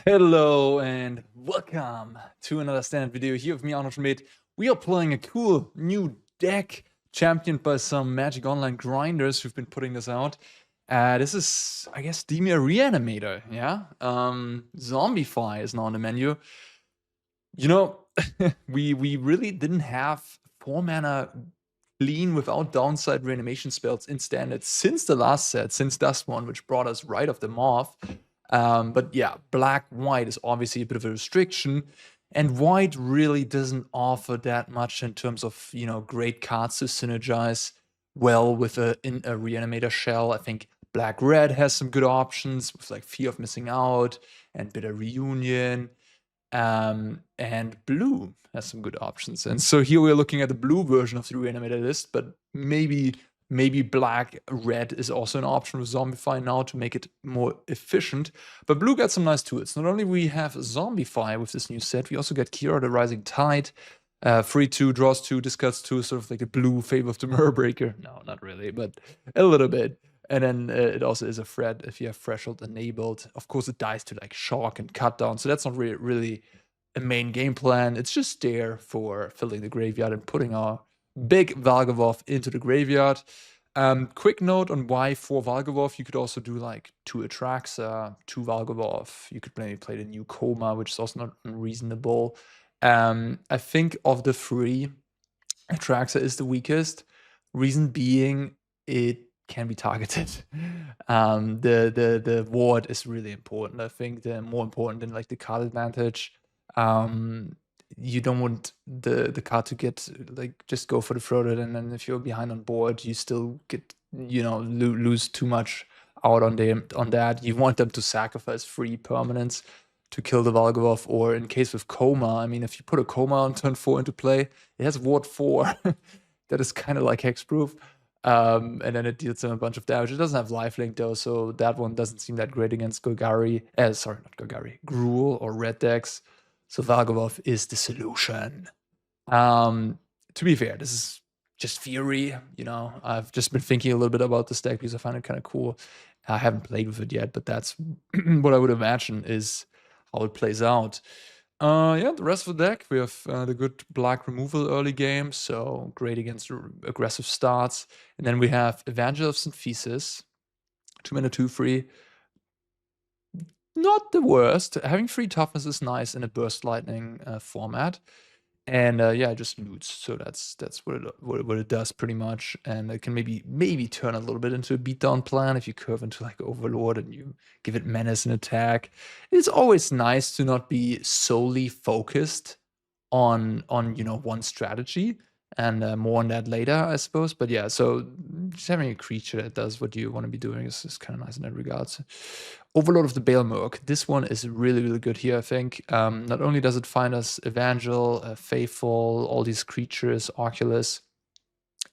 Hello and welcome to another standard video here with me, Arne. We are playing a cool new deck championed by some Magic Online grinders who've been putting this out. This is, I guess, Dimir Reanimator, yeah? Zombify is now on the menu. You know, we really didn't have 4-mana clean without downside reanimation spells in standard since the last set, since Dust One, which brought us right off the Morph. But yeah, black-white is obviously a bit of a restriction, and white really doesn't offer that much in terms of, you know, great cards to synergize well with a Reanimator shell. I think black-red has some good options with like Fear of Missing Out and Bitter Reunion. And blue has some good options. And so here we're looking at the blue version of the Reanimator list, but maybe black-red is also an option with Zombify now to make it more efficient. But blue got some nice tools. Not only we have Zombify with this new set, we also get Kiora the Rising Tide. 3-2, draws 2, discards 2, sort of like a blue Favor of the Mirrorbreaker. No, not really, but a little bit. And then it also is a threat if you have Threshold enabled. Of course, it dies to like Shock and Cut Down, so that's not really a main game plan. It's just there for filling the graveyard and putting our big Valgavoth into the graveyard. Quick note on why 4 Valgavoth. You could also do like 2 Atraxa, 2 Valgavoth. You could maybe play the new Coma, which is also not unreasonable. I think of the 3, Atraxa is the weakest. Reason being, it can be targeted. The ward is really important. I think they're more important than like the card advantage. You don't want the card to get like just go for the throat, and then if you're behind on board, you still get, you know, lose too much out on that. You want them to sacrifice 3 permanents to kill the Valgavoth, or in case with Coma, I mean, if you put a Coma on turn 4 into play, it has ward 4. That is kind of like hexproof. And then it deals them a bunch of damage. It doesn't have lifelink though, so that one doesn't seem that great against Golgari. Sorry, not Golgari. Gruul or red decks. So Valgavoth is the solution. To be fair, this is just theory, you know. I've just been thinking a little bit about this deck because I find it kind of cool. I haven't played with it yet, but that's what I would imagine is how it plays out. Yeah, the rest of the deck, we have the good black removal early game, so great against aggressive starts. And then we have Evangel of Synthesis, 2-mana 2/3. Not the worst. Having 3 toughness is nice in a burst lightning format. And yeah, it just loots. So that's what it does pretty much. And it can maybe turn a little bit into a beatdown plan if you curve into like Overlord and you give it menace and attack. It's always nice to not be solely focused on you know, one strategy, and more on that later, I suppose. But yeah, so just having a creature that does what you want to be doing is kind of nice in that regards. Overlord of the Balemurk. This one is really good here, I think. Not only does it find us Evangel, Faithful, all these creatures, Oculus,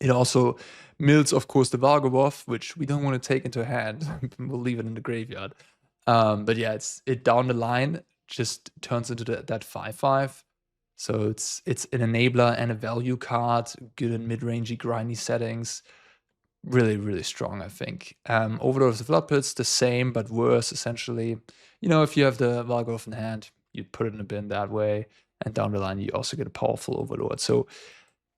it also mills, of course, the Valgavoth, which we don't want to take into hand. We'll leave it in the graveyard. But yeah, it down the line just turns into that 5/5. So it's an enabler and a value card, good in mid-rangey, grindy settings. Really strong, I think. Overlord of the Floodpits, the same, but worse, essentially. You know, if you have the Valgavoth in hand, you'd put it in a bin that way, and down the line, you also get a powerful Overlord. So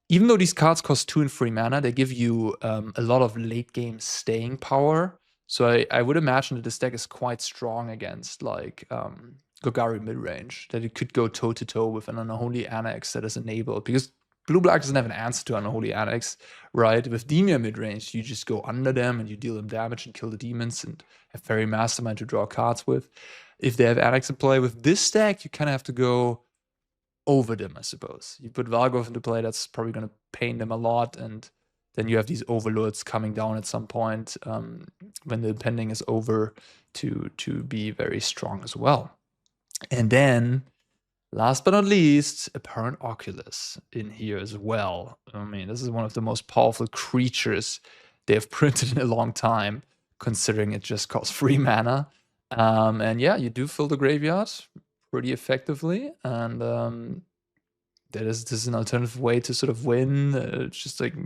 even though these cards cost 2 and 3 mana, they give you a lot of late-game staying power. So I would imagine that this deck is quite strong against, like, Golgari midrange, that it could go toe-to-toe with an Unholy Annex that is enabled, because Blue-Black doesn't have an answer to Unholy Annex, right? With Dimir midrange, you just go under them and you deal them damage and kill the demons and have Fairy Mastermind to draw cards with. If they have Annex in play with this deck, you kind of have to go over them, I suppose. You put Valgavoth into play, that's probably going to pain them a lot, and then you have these Overlords coming down at some point when the pending is over to be very strong as well. And then, last but not least, Abhorrent Oculus in here as well. I mean, this is one of the most powerful creatures they have printed in a long time, considering it just costs 3 mana. And yeah, you do fill the graveyard pretty effectively, and this is an alternative way to sort of win. It's just like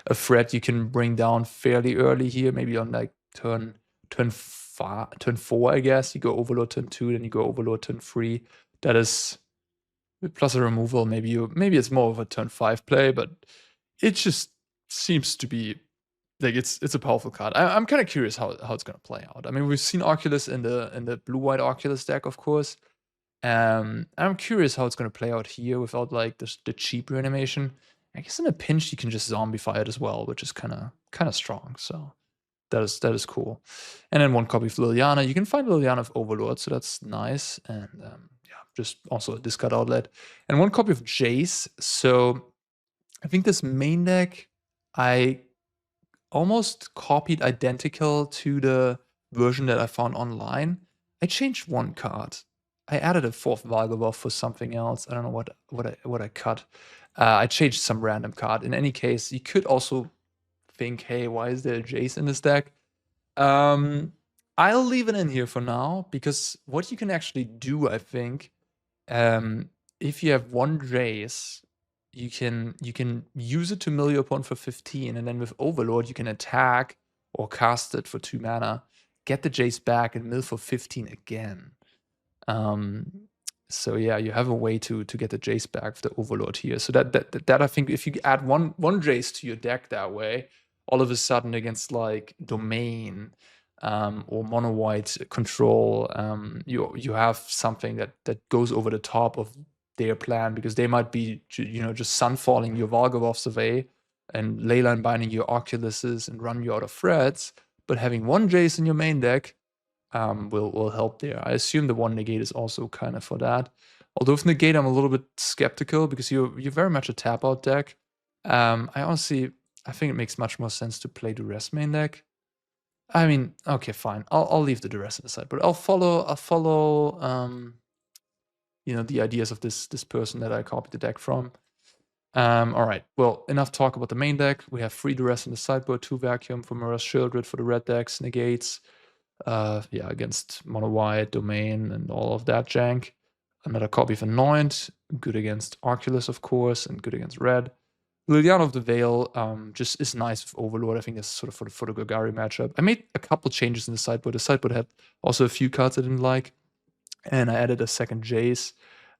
a threat you can bring down fairly early here, maybe on like turn turn 4, I guess. You go Overlord turn 2, then you go Overlord turn 3. That is plus a removal. Maybe it's more of a turn 5 play, but it just seems to be like it's a powerful card. I'm kind of curious how it's gonna play out. I mean, we've seen Oculus in the blue-white Oculus deck, of course. I'm curious how it's gonna play out here without like the cheap reanimation. I guess in a pinch you can just zombify it as well, which is kind of strong. So that is cool. And then one copy of Liliana. You can find Liliana of Overlord, so that's nice. And yeah, just also a discard outlet. And one copy of Jace. So I think this main deck I almost copied identical to the version that I found online. I changed one card. I added a 4th Valgavoth for something else. I don't know what I cut. I changed some random card. In any case, you could also think, hey, why is there a Jace in this deck? I'll leave it in here for now, because what you can actually do, I think, if you have one Jace, you can use it to mill your opponent for 15, and then with Overlord you can attack or cast it for 2 mana, get the Jace back, and mill for 15 again. So yeah, you have a way to get the Jace back with the Overlord here. So that I think if you add one Jace to your deck that way, all of a sudden against like Domain or mono white control, you have something that goes over the top of their plan, because they might be just sunfalling your Valgavoths away and leyline binding your Oculuses and run you out of threats. But having one Jace in your main deck will help there. I assume the one Negate is also kind of for that. Although with Negate, I'm a little bit skeptical, because you're very much a tap out deck. I think it makes much more sense to play Duress main deck. I mean, okay, fine. I'll leave the Duress aside, but I'll follow the ideas of this person that I copied the deck from. All right, well, enough talk about the main deck. We have 3 Duress in the sideboard, 2 Vacuum for Mirror's Sheoldred for the red decks, Negates. Yeah, against mono white, Domain, and all of that jank. Another copy of Anoint, good against Oculus, of course, and good against red. Liliana of the Veil just is nice with Overlord. I think that's sort of for the Golgari matchup. I made a couple changes in the sideboard. The sideboard had also a few cards I didn't like, and I added a second Jace.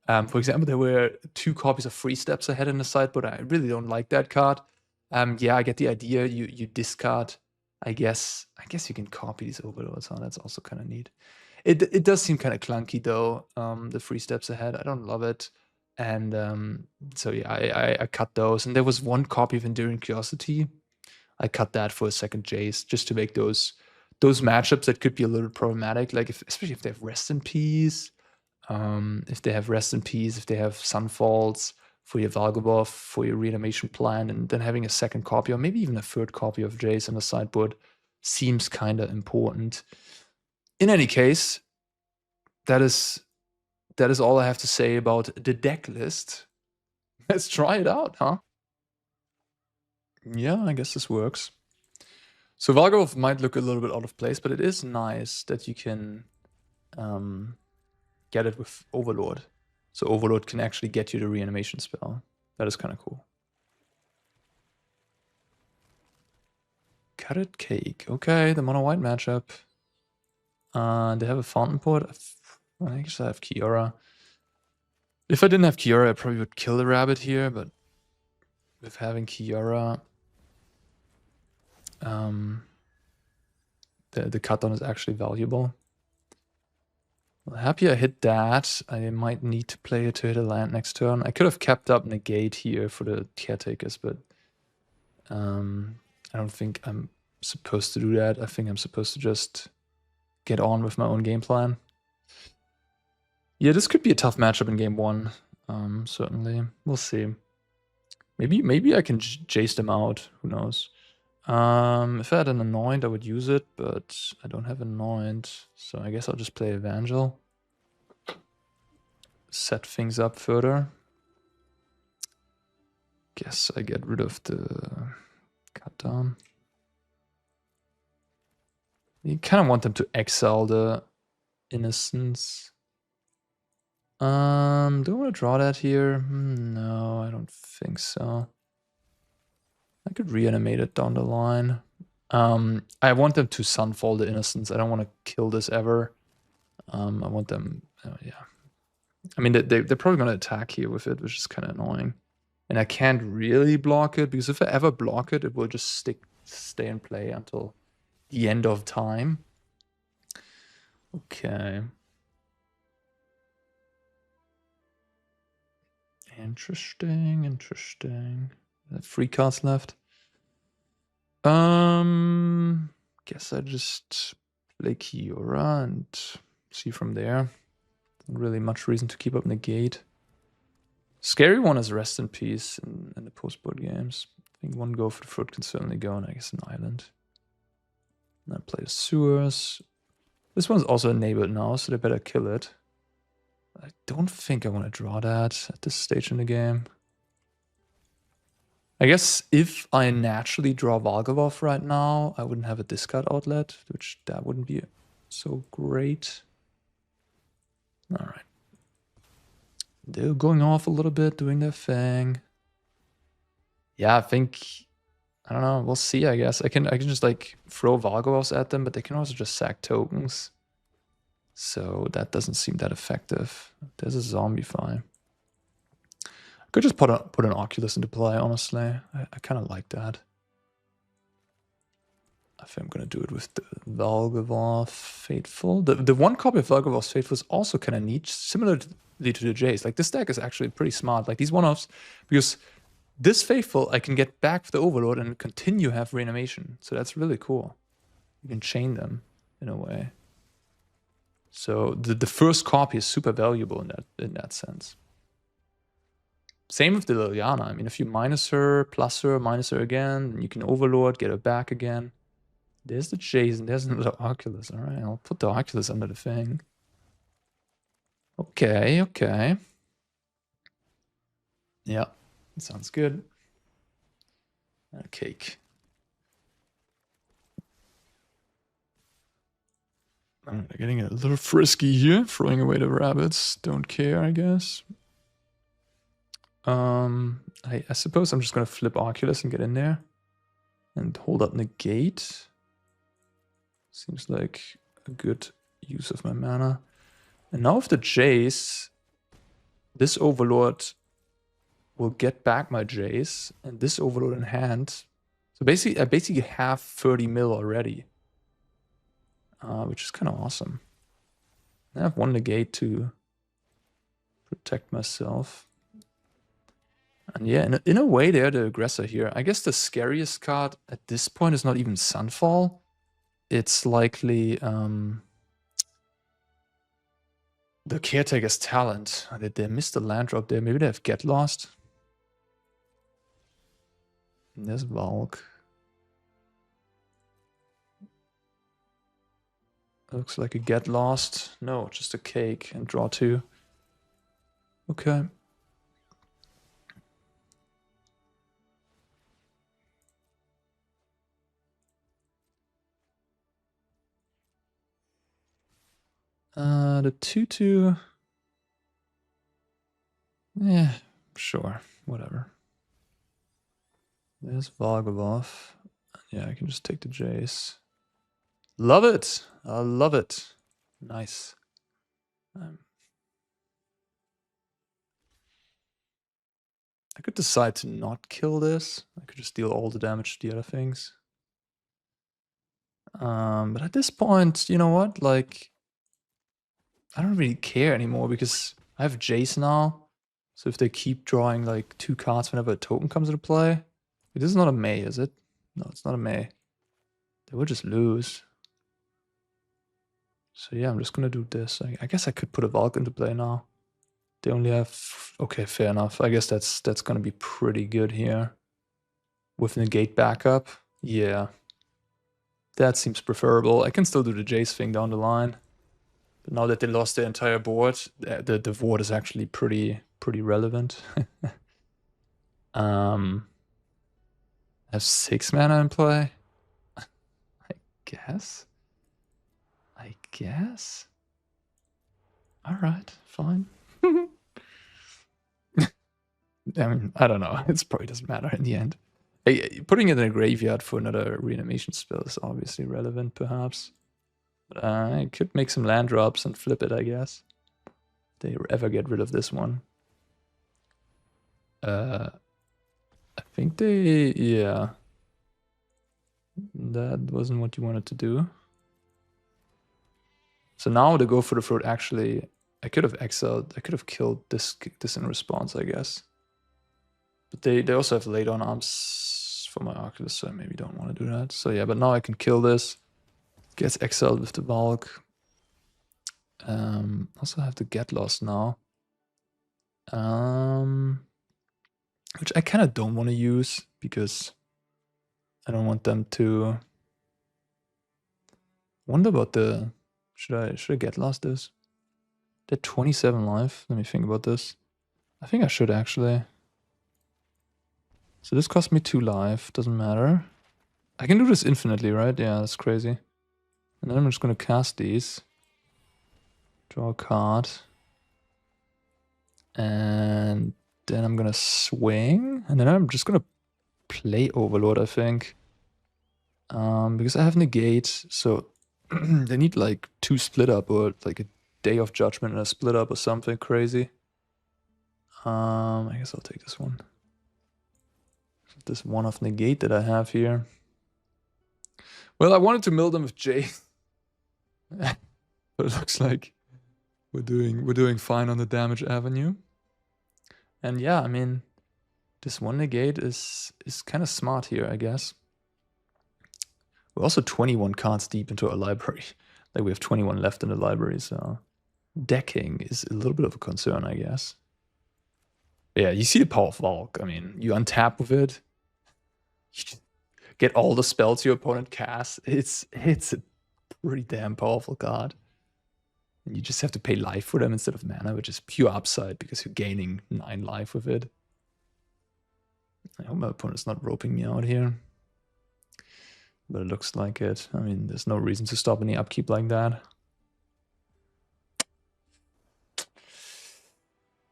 For example, there were 2 copies of Free Steps ahead in the sideboard. I really don't like that card. Yeah, I get the idea. You discard. I guess you can copy these Overlords on. That's also kind of neat. It does seem kind of clunky though. The 3 steps ahead. I don't love it. And so yeah, I cut those. And there was one copy of Enduring Curiosity. I cut that for a second Jace, just to make those matchups that could be a little problematic. Like especially if they have Rest in Peace. If they have Rest in Peace, if they have Sunfalls for your Valgavoth, for your reanimation plan, and then having a second copy or maybe even a third copy of Jace on the sideboard seems kind of important. In any case, that is all I have to say about the deck list. Let's try it out, huh? Yeah, I guess this works. So Valgavoth might look a little bit out of place, but it is nice that you can get it with Overlord. So Overlord can actually get you the reanimation spell. That is kind of cool. Carrot Cake. Okay, the mono white matchup. They have a Fountain Port. I guess I have Kiora. If I didn't have Kiora, I probably would kill the rabbit here, but with having Kiora, the cut down is actually valuable. Well, happy I hit that. I might need to play it to hit a land next turn. I could have kept up Negate here for the Caretakers, but I don't think I'm supposed to do that. I think I'm supposed to just get on with my own game plan. Yeah, this could be a tough matchup in game 1. Certainly. We'll see. Maybe I can Jace them out. Who knows? If I had an Anoint, I would use it, but I don't have Anoint, so I guess I'll just play Evangel. Set things up further. Guess I get rid of the cut down. You kind of want them to exile the Innocence. Do I want to draw that here? No, I don't think so. I could reanimate it down the line. I want them to Sunfall the Innocence. I don't want to kill this ever. I want them, yeah. I mean, they're probably going to attack here with it, which is kind of annoying. And I can't really block it, because if I ever block it, it will just stay in play until the end of time. Okay. Interesting, interesting. 3 cards left. Guess I just play Kiora and see from there. Not really much reason to keep up Negate. Scary one is Rest in Peace in the post-board games. I think one go for the fruit can certainly go, and I guess an island. And I play the Sewers. This one's also enabled now, so they better kill it. I don't think I want to draw that at this stage in the game. I guess if I naturally draw Valgavoth right now, I wouldn't have a discard outlet, which that wouldn't be so great. Alright. They're going off a little bit, doing their thing. Yeah, I think, I don't know, we'll see, I guess. I can just like throw Valgavoths at them, but they can also just sack tokens. So that doesn't seem that effective. There's a Zombify. I could just put an Oculus into play, honestly. I kind of like that. I think I'm going to do it with the Valgavoth Faithful. The one copy of Valgavoth Faithful is also kind of neat, similarly to the Jace. Like, this deck is actually pretty smart. Like, these one-offs, because this Faithful, I can get back for the Overlord and continue have Reanimation. So that's really cool. You can chain them, in a way. So the first copy is super valuable in that sense. Same with the Liliana. I mean, if you minus her, plus her, minus her again, then you can Overlord, get her back again. There's the Jace, and there's another Oculus. All right, I'll put the Oculus under the thing. Okay, okay. Yeah, sounds good. A cake. I'm getting a little frisky here, throwing away the rabbits. Don't care, I guess. I suppose I'm just gonna flip Oculus and get in there and hold up Negate. Seems like a good use of my mana. And now with the Jace, this Overlord will get back my Jace, and this Overlord in hand. So basically, I basically have 30 mil already, which is kind of awesome. I have one Negate to protect myself. And yeah, in a way, they're the aggressor here. I guess the scariest card at this point is not even Sunfall. It's likely the Caretaker's Talent. They missed the land drop there. Maybe they have Get Lost. And there's Valk. Looks like a Get Lost. No, just a cake and draw 2. Okay. The 2/2. Yeah, sure, whatever. There's Valgavoth. Yeah, I can just take the Jace. Love it. I love it. Nice. I could decide to not kill this. I could just deal all the damage to the other things. But at this point, you know what? Like, I don't really care anymore because I have Jace now. So if they keep drawing like 2 cards whenever a token comes into play, this is not a May, is it? No, it's not a May. They will just lose. So yeah, I'm just gonna do this. I guess I could put a Valk into play now. They only have... Okay, fair enough. I guess that's gonna be pretty good here. With Negate backup. Yeah. That seems preferable. I can still do the Jace thing down the line. But now that they lost their entire board, the board is actually pretty relevant. I have 6 mana in play. I guess. Alright, fine. I mean, I don't know. It probably doesn't matter in the end. Putting it in a graveyard for another reanimation spell is obviously relevant, perhaps. But I could make some land drops and flip it, I guess. If they ever get rid of this one. I think they... yeah. That wasn't what you wanted to do. So now to go for the fruit, actually, I could have exiled. I could have killed this in response, I guess. But they also have laid on arms for my Oculus, so I maybe don't want to do that. So yeah, but now I can kill this. Gets exiled with the Valk. Also have to get lost now. Which I kind of don't want to use because I don't want them to. Wonder about the. Should I get lost this? They're 27 life. Let me think about this. I think I should actually. So this cost me 2 life. Doesn't matter. I can do this infinitely, right? Yeah, that's crazy. And then I'm just gonna cast these. Draw a card. And then I'm gonna swing. And then I'm just gonna play Overlord, I think. Because I have Negate, so they need like 2 split up or like a Day of Judgment and a split up or something crazy. I guess I'll take this one. This one of Negate that I have here. Well, I wanted to mill them with Jace. But it looks like we're doing fine on the damage avenue. And yeah, I mean, this one Negate is kind of smart here, I guess. We're also 21 cards deep into our library. Like we have 21 left in the library, so decking is a little bit of a concern, I guess. But yeah, you see the power of Valk. I mean, you untap with it. You get all the spells your opponent casts. It's a pretty damn powerful card. And you just have to pay life for them instead of mana, which is pure upside because you're gaining 9 life with it. I hope my opponent's not roping me out here. But it looks like it. I mean, there's no reason to stop any upkeep like that.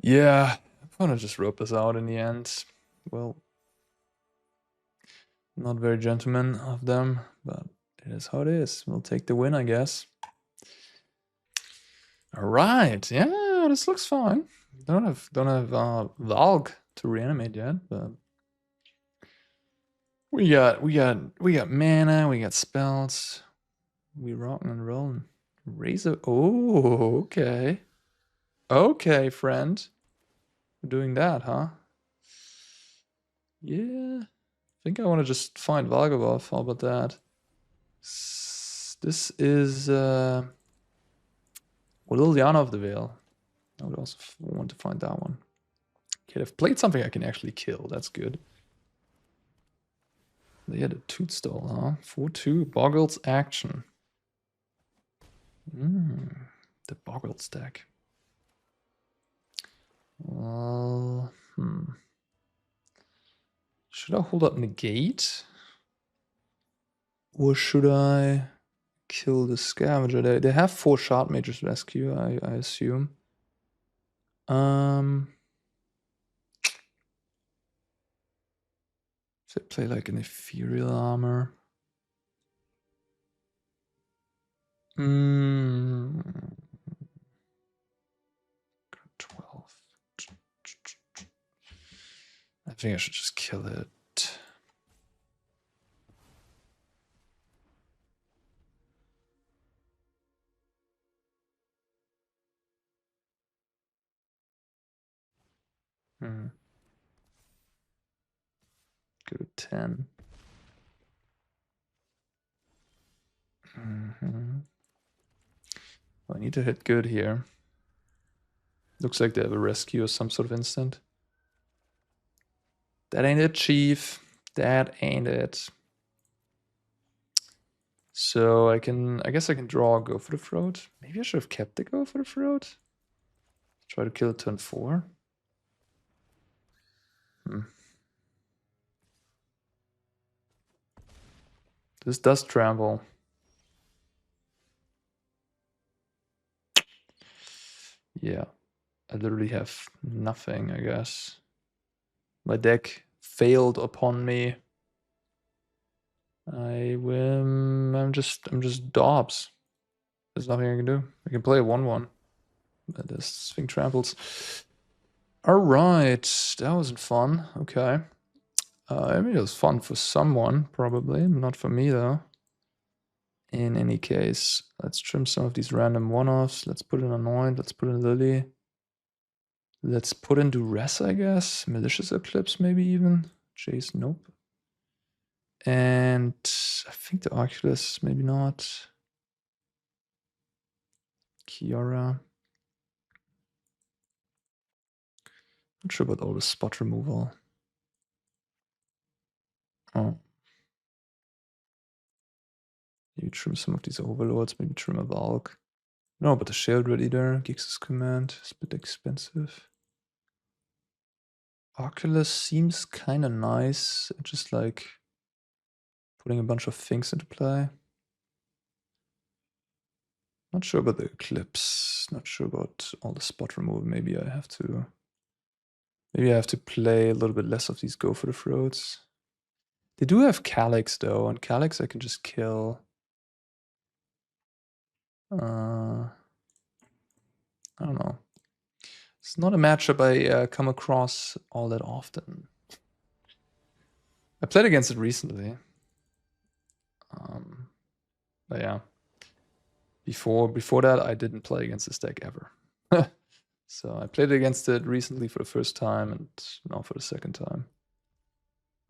Yeah, I'm gonna just rope us out in the end. Well, not very gentleman of them, but it is how it is. We'll take the win, I guess. All right, yeah, this looks fine. Don't have Valg to reanimate yet, but we got mana, we got spells. We rockin' and rollin'. Razor. Oh, okay. Okay, friend. We're doing that, huh? Yeah. I think I want to just find Valgavoth. How about that? This is Liliana of the Veil. I would also want to find that one. Okay, they've played something I can actually kill. That's good. They had a Tootstall, huh? 4-2. Bogles action. The Bogles deck. Well, should I hold up Negate? Or should I kill the Scavenger? They have 4 Shard Mages Rescue, I assume. Should I play like an Ethereal Armor? 12. I think I should just kill it. Go to 10. Well, I need to hit good here. Looks like they have a rescue or some sort of instant. That ain't it, Chief. That ain't it. So I guess I can draw, go for the throat. Maybe I should have kept the go for the throat. Try to kill it turn 4. This does trample. Yeah, I literally have nothing, I guess. My deck failed upon me. I'm just Dobbs. There's nothing I can do. I can play a 1/1. But this thing tramples. Alright, that wasn't fun. Okay. I mean, it was fun for someone, probably. Not for me, though. In any case, let's trim some of these random one-offs. Let's put in Anoint. Let's put in Lily. Let's put in Duress, I guess. Malicious Eclipse, maybe even. Jace, nope. And I think the Oculus, maybe not. Kiora. Not sure about all the spot removal. Oh. Maybe trim some of these overlords, maybe trim a Valk. No, but the Sheoldred either. Gix's command is a bit expensive. Oculus seems kind of nice. Just like putting a bunch of things into play. Not sure about the Eclipse. Not sure about all the spot removal. Maybe I have to play a little bit less of these go for the throats. They do have Calyx though, and Calyx I can just kill. I don't know. It's not a matchup I come across all that often. I played against it recently. But yeah. Before that, I didn't play against this deck ever. So I played against it recently for the first time, and now for the second time.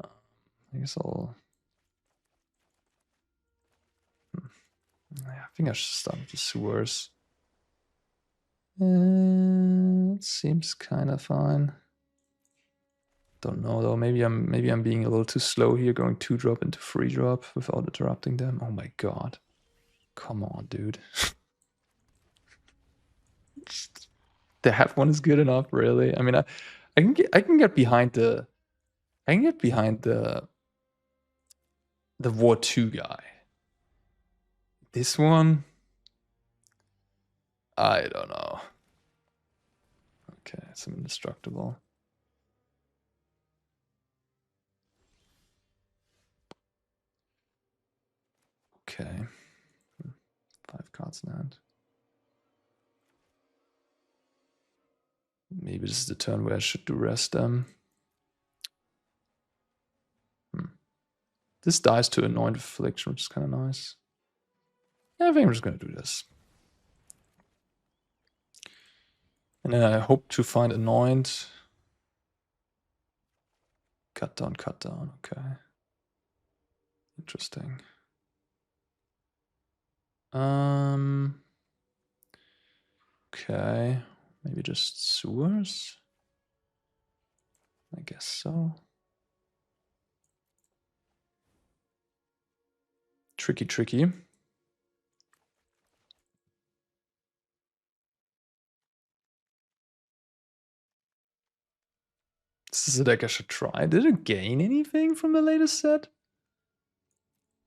I guess I'll... I think I should start with the Sewers. It seems kind of fine. Don't know though. Maybe I'm being a little too slow here, going 2-drop into 3-drop without interrupting them. Oh my god! Come on, dude. That one is good enough, really. I mean, I can get behind the War 2 guy. This one, I don't know. Okay, it's indestructible. Okay. 5 cards in hand. Maybe this is the turn where I should Duress them. This dies to Anoint Affliction, which is kind of nice. Yeah, I think I'm just going to do this. And then I hope to find Anoint. Cut down, okay. Interesting. Okay, maybe just Sewers? I guess so. Tricky. This is a deck I should try. Did it gain anything from the latest set?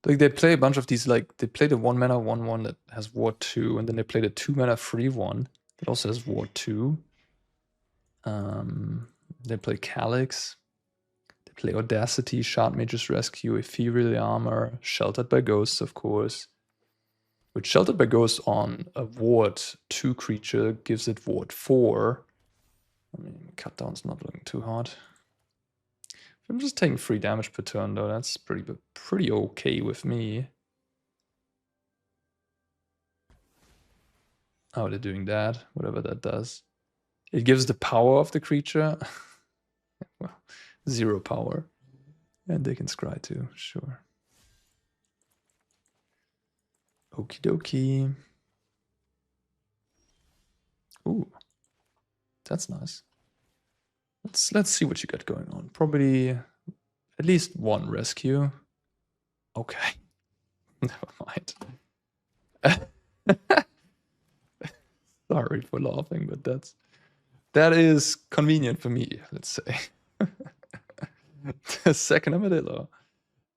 Like, they play a bunch of these, like, they play the 1-mana 1/1 that has War 2, and then they play the 2-mana 3/1 that also has War 2. They play Calyx. They play Audacity, Shard Mage's Rescue, Ethereal Armor, Sheltered by Ghosts, of course. Which Sheltered by Ghosts on a Ward 2 creature gives it Ward 4. I mean, cut down's not looking too hard. If I'm just taking 3 damage per turn, though, that's pretty okay with me. Oh, they're doing that, whatever that does. It gives the power of the creature. Well, 0 power. And they can scry too, sure. Okie dokie. Ooh, that's nice. Let's see what you got going on. Probably at least 1 rescue. Okay. Never mind. Sorry for laughing, but that is convenient for me, let's say. The second armadillo.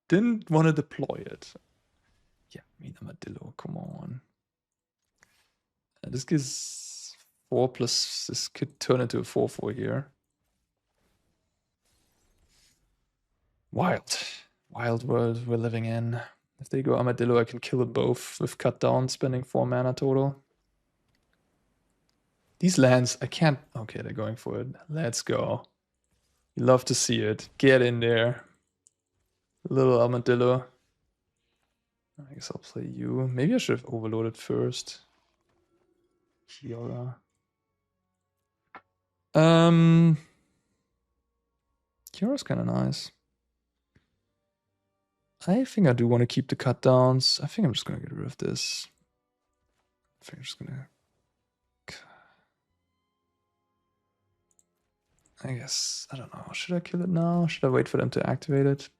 Didn't want to deploy it. Yeah, mean armadillo, come on. This gives 4 plus, this could turn into a 4/4 here. Wild. wild world we're living in. If they go Armadillo, I can kill them both with cut down, spending 4 mana total. These lands, I can't... Okay, they're going for it. Let's go. You love to see it. Get in there. Little Armadillo. I guess I'll play you. Maybe I should have overloaded first. Kiora. Kiora's kind of nice. I think I do want to keep the cut downs. I think I'm just going to get rid of this. I think I'm just going to... I guess, I don't know. Should I kill it now? Should I wait for them to activate it?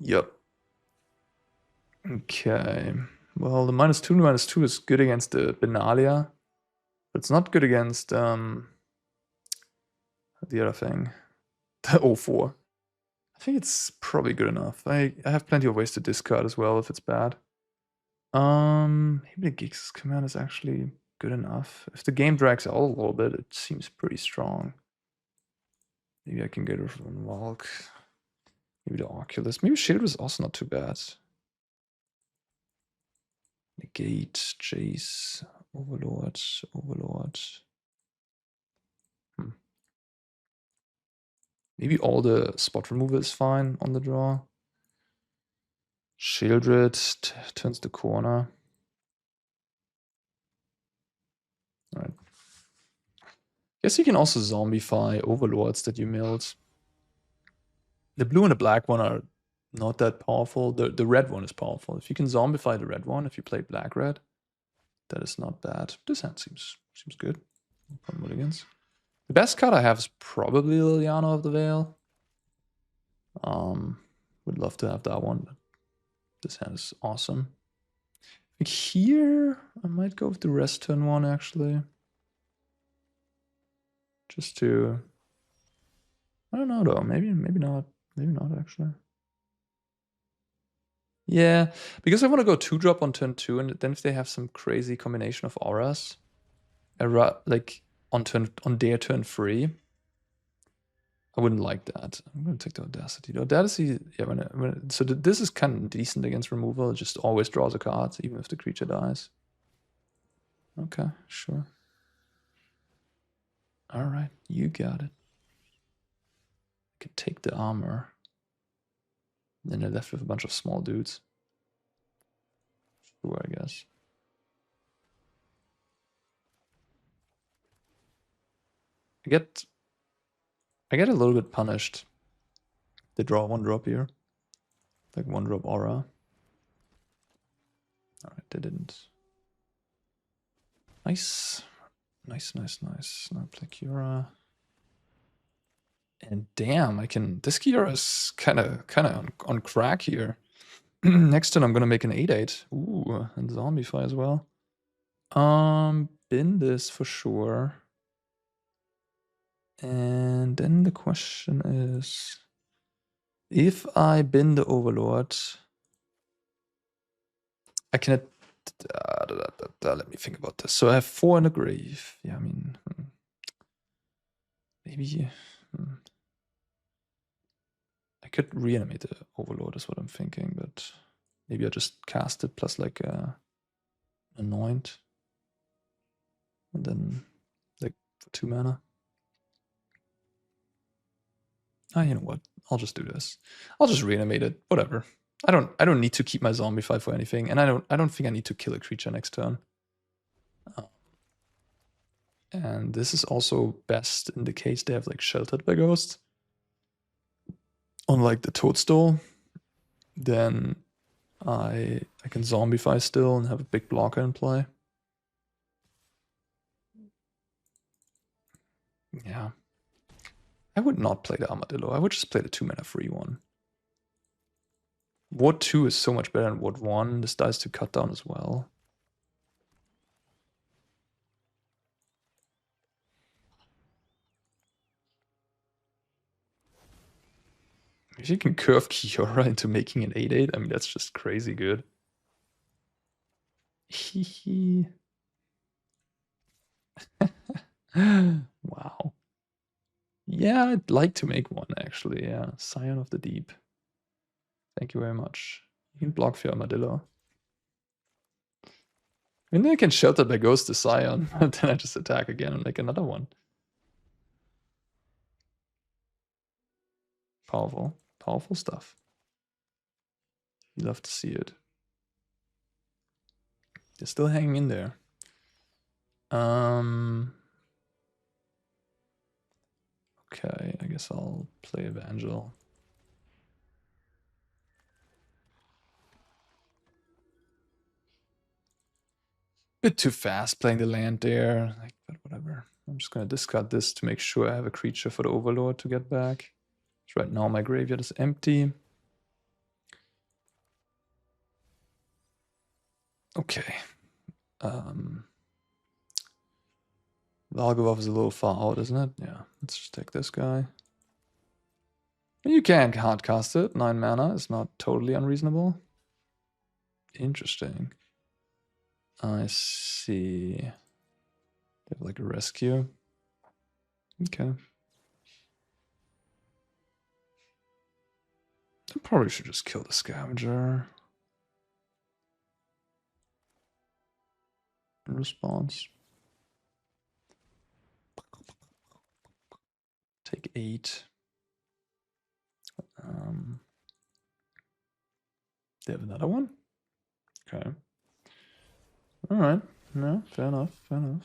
Yep. Okay. Well, the -2 and -2 is good against the Benalia. But it's not good against the other thing. The 0-4. I think it's probably good enough. I have plenty of ways to discard as well if it's bad. Maybe the Giggs command is actually good enough. If the game drags out a little bit, it seems pretty strong. Maybe I can get rid of Valk. Maybe the Oculus. Maybe Sheoldred is also not too bad. Negate, Jace, Overlord, Overlord. Maybe all the spot removal is fine on the draw. Sheoldred turns the corner. Alright. Guess you can also zombify overlords that you milled. The blue and the black one are not that powerful. The red one is powerful. If you can zombify the red one, if you play black-red, that is not bad. This hand seems good. Mulligans. The best card I have is probably Liliana of the Veil. Would love to have that one. This hand is awesome. I think here I might go with the rest turn 1 actually. Just to... I don't know though. Maybe not. Maybe not actually. Yeah, because I want to go 2-drop on turn 2, and then if they have some crazy combination of auras, like on their turn 3, I wouldn't like that. I'm gonna take the Audacity. The Audacity, yeah, so this is kind of decent against removal. It just always draws a card, even if the creature dies. Okay, sure. All right, you got it. I could take the armor. Then they're left with a bunch of small dudes. Sure, I guess. I get a little bit punished. They draw 1-drop here. Like 1-drop aura. Alright, they didn't. Nice. Nice. Now play Kiora. And damn, this Kiora is kinda on crack here. Next turn I'm gonna make an 8/8. Ooh, and Zombify as well. Bin this for sure. And then the question is, if I bin the Overlord, I can... let me think about this. So I have 4 in the grave. Yeah, I mean... Maybe... I could reanimate the Overlord is what I'm thinking, but... Maybe I just cast it plus like Anoint. And then like for 2 mana. You know what? I'll just do this. I'll just reanimate it. Whatever. I don't need to keep my Zombify for anything, and I don't think I need to kill a creature next turn. And this is also best in the case they have like Sheltered by Ghost. Unlike the Toadstool, then I can Zombify still and have a big blocker in play. Yeah. I would not play the Armadillo. I would just play the 2-mana free one. Ward 2 is so much better than Ward 1. This dies to cut down as well. If you can curve Kiora into making an 8/8, I mean, that's just crazy good. Wow. Yeah, I'd like to make one, actually. Yeah, Scion of the Deep. Thank you very much. You can block for your Armadillo. And then I can shelter by Ghost to Scion, and then I just attack again and make another one. Powerful. Powerful stuff. You love to see it. They're still hanging in there. Okay, I guess I'll play Evangel. Bit too fast playing the land there, like, but whatever. I'm just gonna discard this to make sure I have a creature for the Overlord to get back. Right now my graveyard is empty. Okay. Valgavoth is a little far out, isn't it? Yeah, let's just take this guy. You can hardcast it. 9 mana is not totally unreasonable. Interesting. I see. They have like a rescue. Okay. I probably should just kill the scavenger. In response. Take 8. They have another one? Okay. Alright. No, fair enough. Fair enough.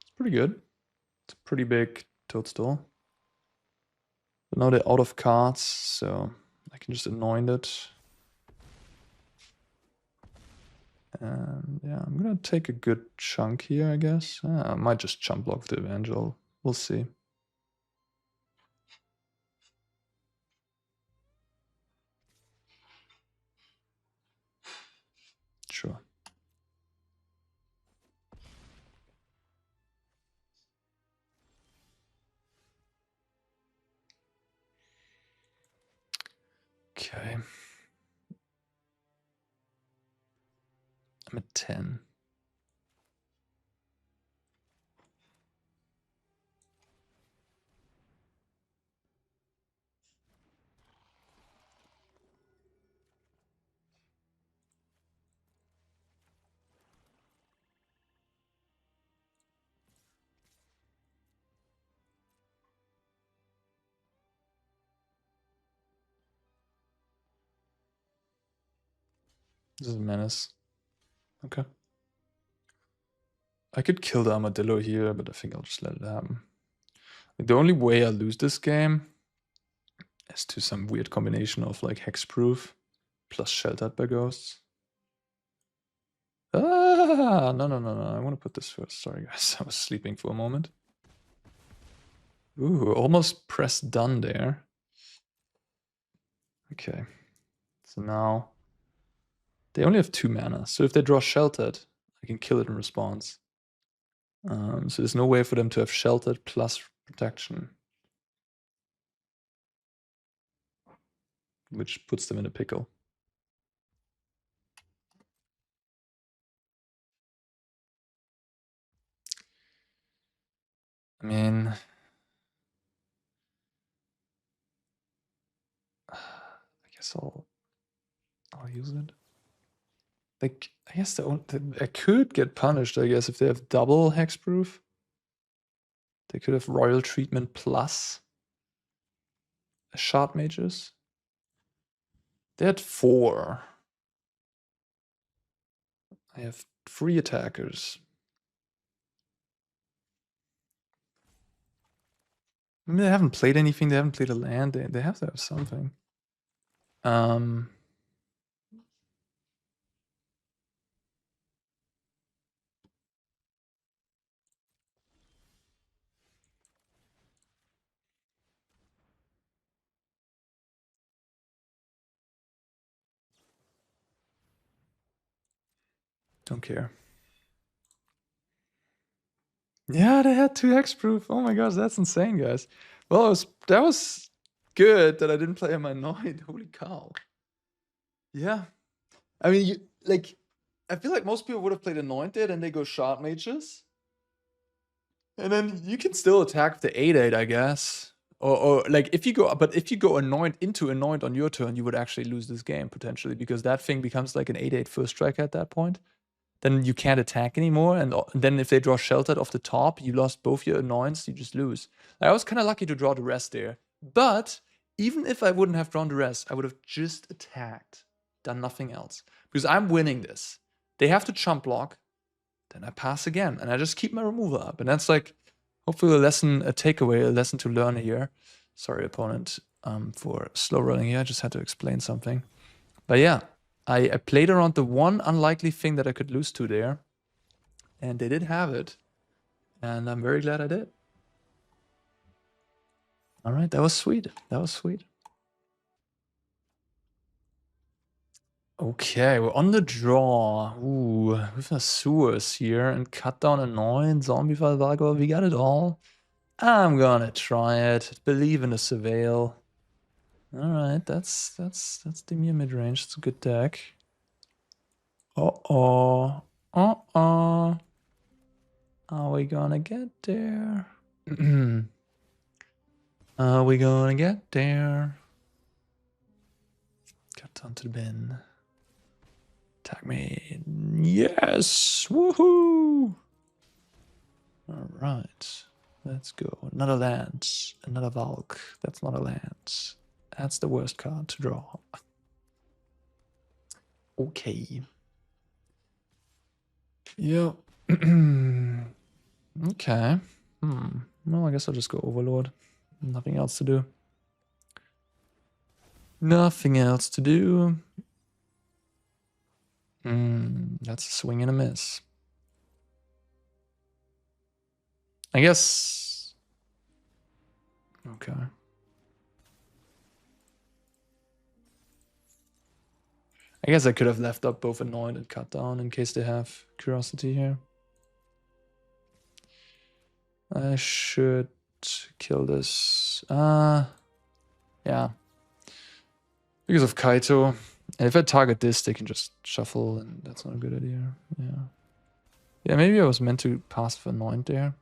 It's pretty good. It's a pretty big toadstool. But now they're out of cards, so I can just anoint it. And yeah, I'm gonna take a good chunk here, I guess. I might just chump block the Evangel. We'll see. Sure. Okay. I'm at 10. This is a menace. Okay. I could kill the Armadillo here, but I think I'll just let it happen. Like, the only way I lose this game is to some weird combination of like hexproof plus sheltered by ghosts. Ah, no. I want to put this first. Sorry, guys. I was sleeping for a moment. Ooh, almost pressed done there. Okay. So now they only have 2 mana. So if they draw sheltered, I can kill it in response. So there's no way for them to have sheltered plus protection, which puts them in a pickle. I mean, I guess I'll use it. Like, I guess I could get punished, I guess, if they have double hexproof. They could have royal treatment plus shard mages. They had 4. I have 3 attackers. I mean, they haven't played anything. They haven't played a land. They have to have something. Don't care. Yeah, they had 2 hexproof. Oh my gosh, that's insane, guys. Well, that was good that I didn't play on my Anoint. Holy cow. Yeah. I mean, I feel like most people would have played Anointed and they go Shard Mages. And then you can still attack with the 8/8, I guess. Or like if you go Anoint into Anoint on your turn, you would actually lose this game potentially because that thing becomes like an 8/8 first strike at that point. Then you can't attack anymore, and then if they draw Sheltered off the top, you lost both your Anoints, you just lose. I was kind of lucky to draw Duress there, but even if I wouldn't have drawn Duress, I would have just attacked, done nothing else, because I'm winning this. They have to chump block, then I pass again, and I just keep my removal up, and that's like hopefully a takeaway, a lesson to learn here. Sorry, opponent, for slow rolling here. I just had to explain something, but yeah. I played around the one unlikely thing that I could lose to there. And they did have it. And I'm very glad I did. All right, that was sweet. That was sweet. Okay, we're on the draw. Ooh, with the Sewers here and cut down Anoint, Zombify, Valgavoth, we got it all. I'm gonna try it. Believe in the Surveil. Alright, that's Dimir mid-range. It's a good deck. Uh-oh. Uh-oh. Are we gonna get there? Are we gonna get there? Cut onto the bin. Attack me. Yes! Woohoo! Alright. Let's go. Another land. Another Valk. That's not a land. That's the worst card to draw. Okay. Yep. Okay. Well, I guess I'll just go Overlord. Nothing else to do. Nothing else to do. That's a swing and a miss. I guess. Okay. I guess I could have left up both Anoint and Cut Down in case they have Curiosity here. I should kill this. Yeah. Because of Kaito. And if I target this, they can just shuffle, and that's not a good idea. Yeah. Yeah, maybe I was meant to pass for Anoint there.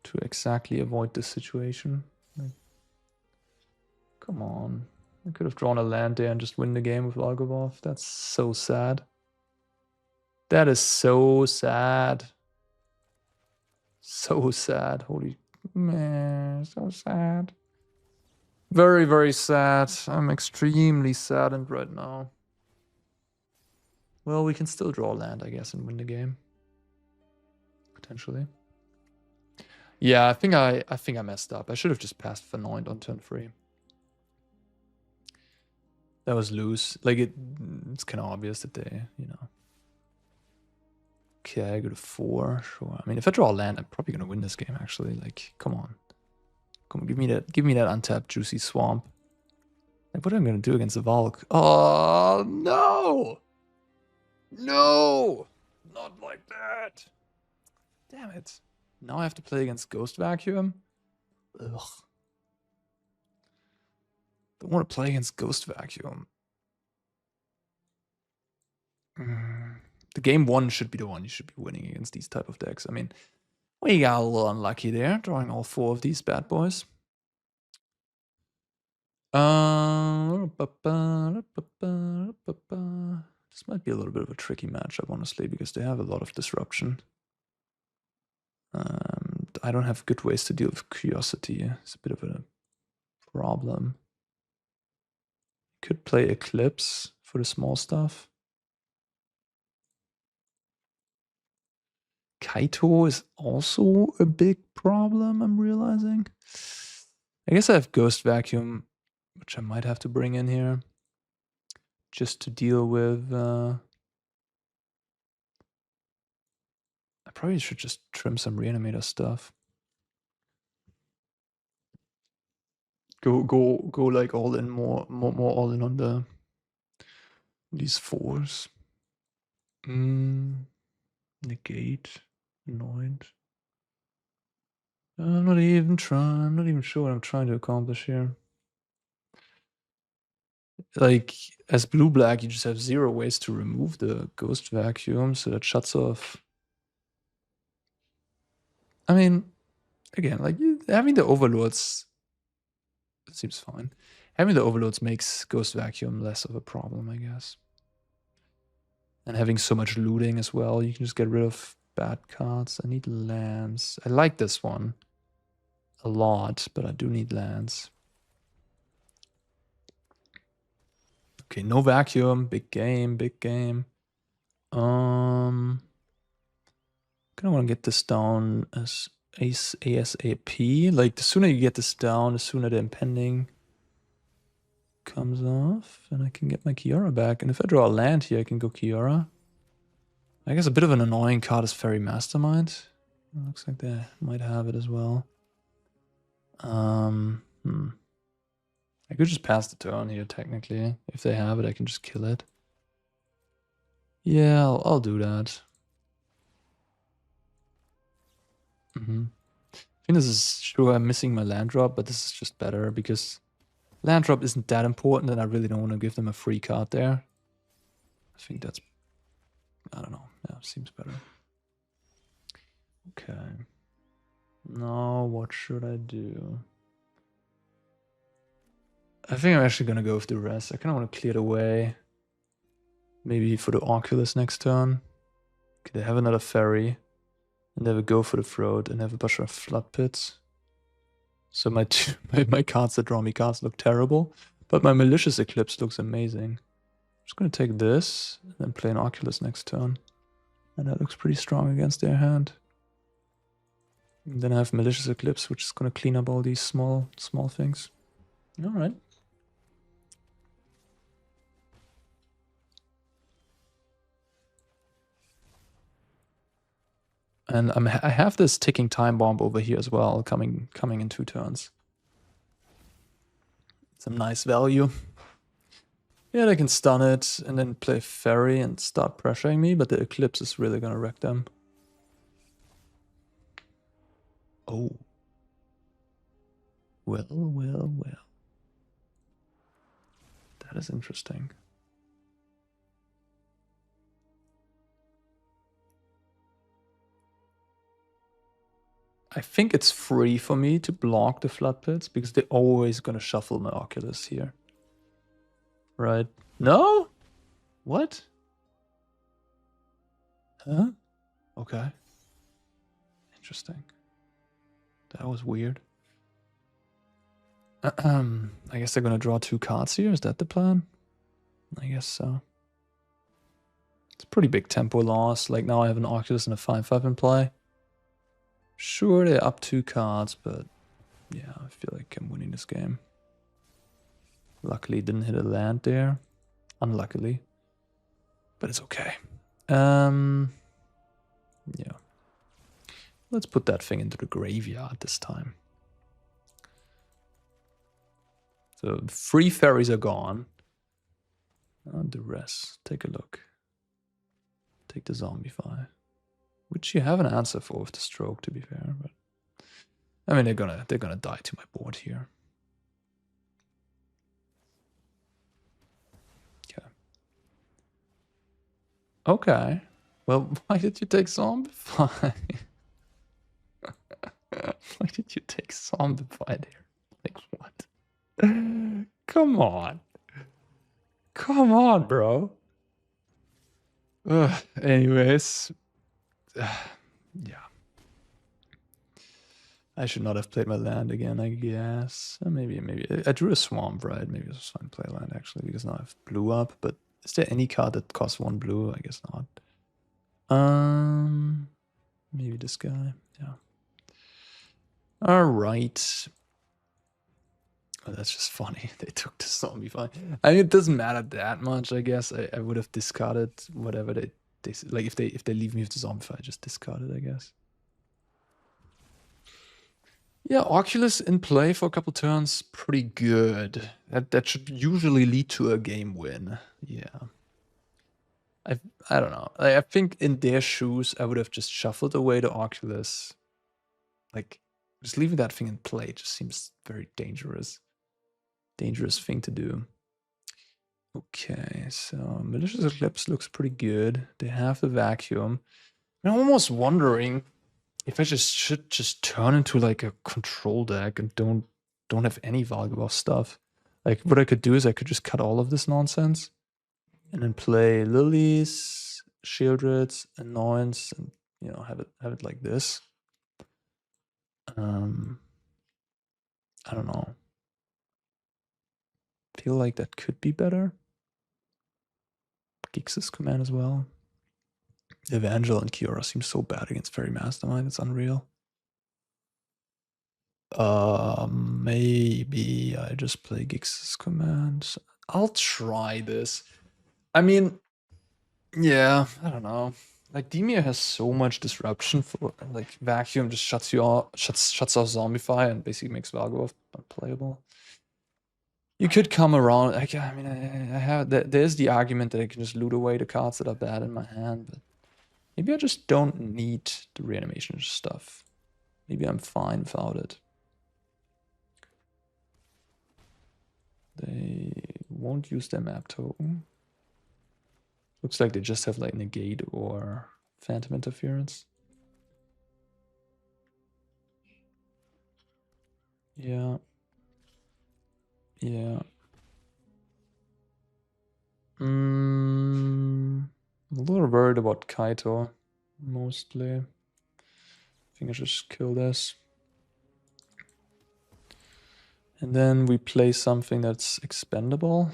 To exactly avoid this situation. Like, come on. I could have drawn a land there and just win the game with Valgavoth. That's so sad. That is so sad. So sad. Holy man, so sad. Very, very sad. I'm extremely saddened right now. Well, we can still draw land, I guess, and win the game. Potentially. Yeah, I think I messed up. I should have just passed for Anoint on turn 3. That was loose. Like it's kind of obvious that they, you know. Okay, I go to 4. Sure. I mean, if I draw a land, I'm probably gonna win this game. Actually, like, come on, give me that untapped juicy swamp. Like, what am I gonna do against the Valk? Oh no, no, not like that. Damn it! Now I have to play against Ghost Vacuum. Ugh. Don't want to play against Ghost Vacuum. The game 1 should be the one you should be winning against these type of decks. I mean, we got a little unlucky there, drawing all 4 of these bad boys. This might be a little bit of a tricky matchup, honestly, because they have a lot of disruption. I don't have good ways to deal with Curiosity. It's a bit of a problem. Could play Eclipse for the small stuff. Kaito is also a big problem, I'm realizing. I guess I have Ghost Vacuum, which I might have to bring in here. Just to deal with... I probably should just trim some Reanimator stuff. Go like all in, more all in on these 4s. Negate, Anoint. I'm not even sure what I'm trying to accomplish here. Like, as blue-black, you just have 0 ways to remove the Ghost Vacuum, so that shuts off. I mean, again, like, having the Overlords seems fine. Having the Overlords makes Ghost Vacuum less of a problem, I guess. And having so much looting as well, you can just get rid of bad cards. I need lands. I like this one a lot, but I do need lands. Okay, no vacuum. Big game, big game. Kind of want to get this down as ASAP. Like, the sooner you get this down, the sooner the impending comes off, and I can get my Kiora back. And if I draw a land here, I can go Kiora. I guess a bit of an annoying card is Fairy Mastermind. It looks like they might have it as well. I could just pass the turn here, technically. If they have it, I can just kill it. Yeah, I'll do that. I think this is sure I'm missing my land drop, but this is just better because land drop isn't that important and I really don't want to give them a free card there. I think that's, I don't know. Yeah, seems better. Okay. Now, what should I do? I think I'm actually going to go with Duress. I kind of want to clear the way. Maybe for the Oculus next turn. Okay, they have another Fairy. And they have a Go for the Throat and have a bunch of Floodpits. So my cards that draw me cards look terrible. But my Malicious Eclipse looks amazing. I'm just going to take this and then play an Oculus next turn. And that looks pretty strong against their hand. And then I have Malicious Eclipse, which is going to clean up all these small things. Alright. And I have this ticking time bomb over here as well, coming in 2 turns. Some nice value. Yeah, they can stun it and then play Fairy and start pressuring me, but the Eclipse is really gonna wreck them. Oh. Well. That is interesting. I think it's free for me to block the Floodpits because they're always gonna shuffle my Oculus here. Right? No? What? Huh? Okay. Interesting. That was weird. I guess they're gonna draw 2 cards here. Is that the plan? I guess so. It's a pretty big tempo loss. Like, now I have an Oculus and a 5/5 in play. Sure, they're up 2 cards, but yeah, I feel like I'm winning this game. Luckily, didn't hit a land there. Unluckily. But it's okay. Yeah. Let's put that thing into the graveyard this time. So, the 3 fairies are gone. Duress. Take a look. Take the Zombify. Which you have an answer for with the stroke, to be fair, but I mean they're gonna die to my board here. Okay. Okay. Well, why did you take Zombify? Why did you take Zombify there? Like, what? Come on. Come on, bro. Anyways. Yeah. I should not have played my land again, I guess. Maybe. I drew a swamp, right? Maybe it was fine to play land, actually, because now I have blue up. But is there any card that costs 1 blue? I guess not. Maybe this guy. Yeah. Alright. Oh, that's just funny. They took the Zombify. I mean, it doesn't matter that much, I guess. I would have discarded whatever they like, if they leave me with the Zombify, just discard it, I guess. Yeah, Oculus in play for a couple turns, pretty good. That should usually lead to a game win. Yeah. I don't know. I think in their shoes, I would have just shuffled away the Oculus. Like, Just leaving that thing in play just seems very dangerous. Dangerous thing to do. Okay, so Malicious Eclipse looks pretty good. They have the vacuum. I'm almost wondering if I should just turn into like a control deck and don't have any Valgavoth stuff. Like what I could do is I could just cut all of this nonsense and then play Lilies, Sheoldreds, Anoints, and you know have it like this. I don't know. Feel like that could be better. Gix's command as well. Evangel and Kiora seem so bad against Fairy Mastermind, it's unreal. Maybe I just play Gix's command. I'll try this. I mean, yeah, I don't know. Like Dimir has so much disruption for like vacuum just shuts you off, shuts off Zombify and basically makes Valgavoth unplayable. You could come around. Like, I mean, I have there's the argument that I can just loot away the cards that are bad in my hand, but maybe I just don't need the reanimation stuff. Maybe I'm fine without it. They won't use their map token. Looks like they just have like Negate or Phantom Interference. Yeah. Yeah. I'm a little worried about Kaito, mostly. I think I should just kill this. And then we play something that's expendable.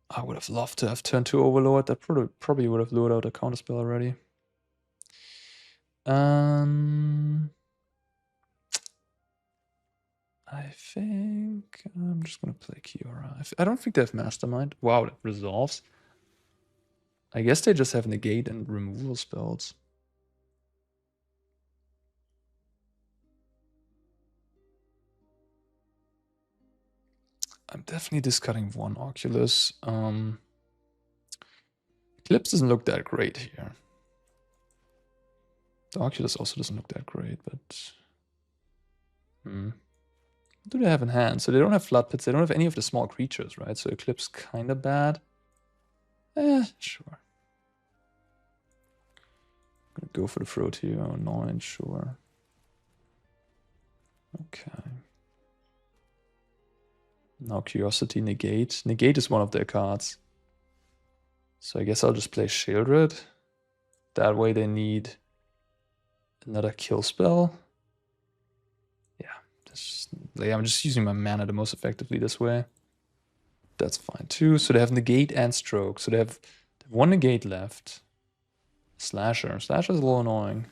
I would have loved to have turned to Overlord. That probably would have lured out a counterspell already. I think I'm just gonna play Kiora. I don't think they have Mastermind. Wow, that resolves. I guess they just have Negate and removal spells. I'm definitely discarding one Oculus. Eclipse doesn't look that great here. The Oculus also doesn't look that great, but... What do they have in hand? So they don't have Floodpits, they don't have any of the small creatures, right? So Eclipse kind of bad. Sure. I'm gonna go for the throat here. Anoint, sure. Okay. Now Curiosity, Negate. Negate is one of their cards. So I guess I'll just play Sheoldred. That way they need another kill spell. Yeah, I'm just using my mana the most effectively this way. That's fine too. So they have Negate and Stroke. So they have one Negate left. Slasher. Slasher's a little annoying.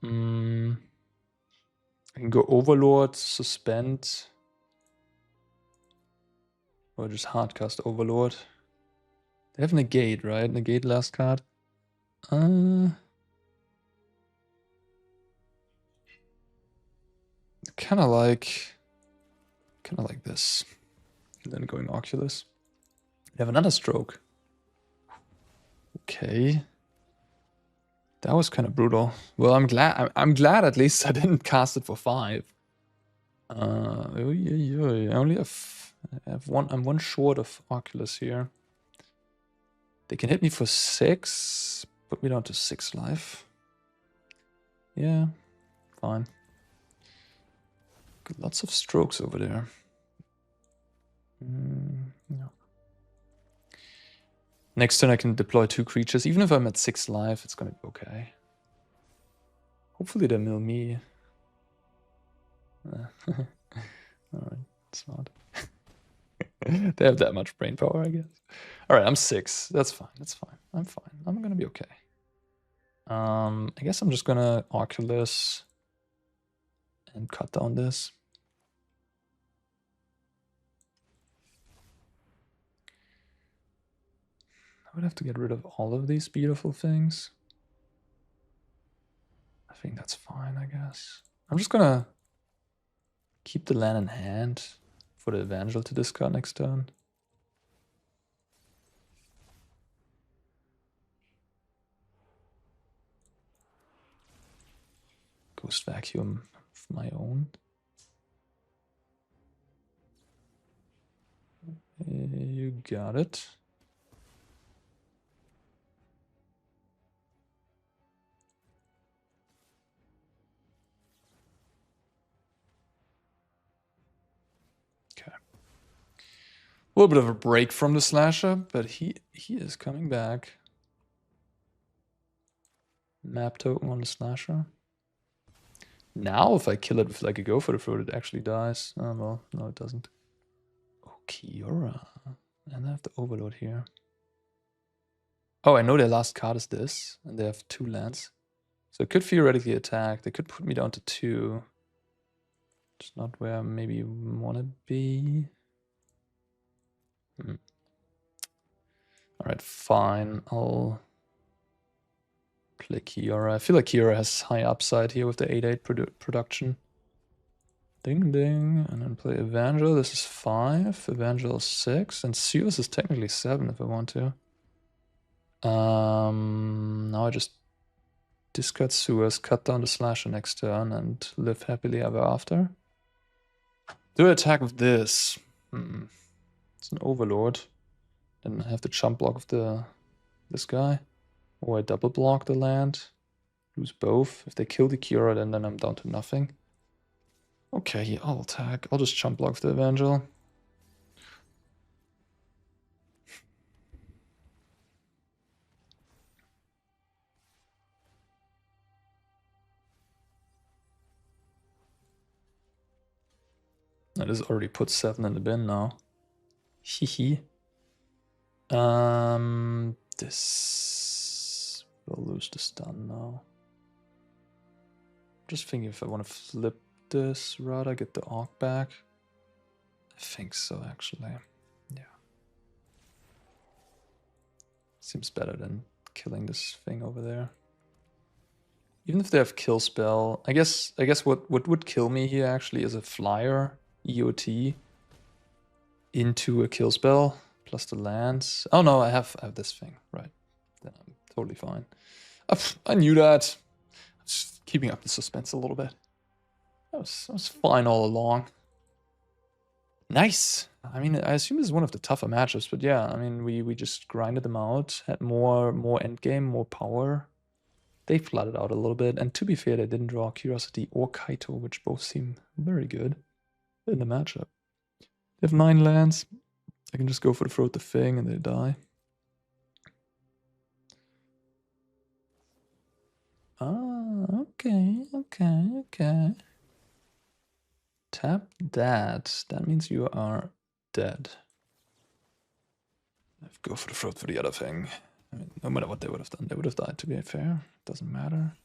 I can go Overlord, Suspend. Or just hardcast Overlord. They have Negate, right? Negate last card. Kind of like this. And then going Oculus. They have another Stroke. Okay. That was kind of brutal. Well, I'm glad at least I didn't cast it for 5. I only have one. I'm one short of Oculus here. They can hit me for 6. Put me down to 6 life. Yeah, fine. Got lots of strokes over there. Yeah. Next turn I can deploy 2 creatures. Even if I'm at 6 life, it's gonna be okay. Hopefully they mill me. Alright, it's not. They have that much brain power, I guess. Alright, I'm 6. That's fine. That's fine. I'm fine. I'm gonna be okay. I guess I'm just gonna Oculus and cut down this. I would have to get rid of all of these beautiful things. I think that's fine, I guess. I'm just gonna keep the land in hand for the Evangel to discard next turn. Ghost Vacuum of my own. You got it. Okay. A little bit of a break from the slasher, but he is coming back. Map token on the slasher. Now if I kill it with like a go for the throat, it actually dies. Oh well, no it doesn't. Oh, Kiora. And I have the Overlord here. Oh, I know their last card is this, and they have 2 lands. So it could theoretically attack. They could put me down to 2. It's not where I maybe want to be. Alright, fine. I'll play Kiora. I feel like Kiora has high upside here with the 8/8 production. Ding ding. And then play Evangel. This is 5. Evangel is 6. And Sewers is technically 7 if I want to. Now I just discard Sewers, cut down the slasher next turn, and live happily ever after. Do I attack with this? It's an Overlord. Then I have the chump block of this guy. Or I double block the land. Lose both. If they kill the Kiora, then I'm down to nothing. Okay, I'll attack. I'll just chump block the Evangel. That is already put 7 in the bin now. Hehe. This will lose the stun now. Just thinking if I want to flip this, rather get the Orc back. I think so, actually. Yeah. Seems better than killing this thing over there. Even if they have kill spell, I guess what would kill me here actually is a flyer EOT into a kill spell plus the lands. Oh no, I have this thing, right? Then I'm totally fine. I knew that. Just keeping up the suspense a little bit. I was fine all along. Nice. I mean, I assume this is one of the tougher matchups, but yeah, I mean, we just grinded them out, had more endgame, more power. They flooded out a little bit, and to be fair, they didn't draw Curiosity or Kaito, which both seem very good in the matchup. They have 9 lands. I can just go for the throat the thing and they die. Ah, okay. Tap that. That means you are dead. I go for the throat for the other thing. I mean, no matter what they would have done, they would have died, to be fair. Doesn't matter.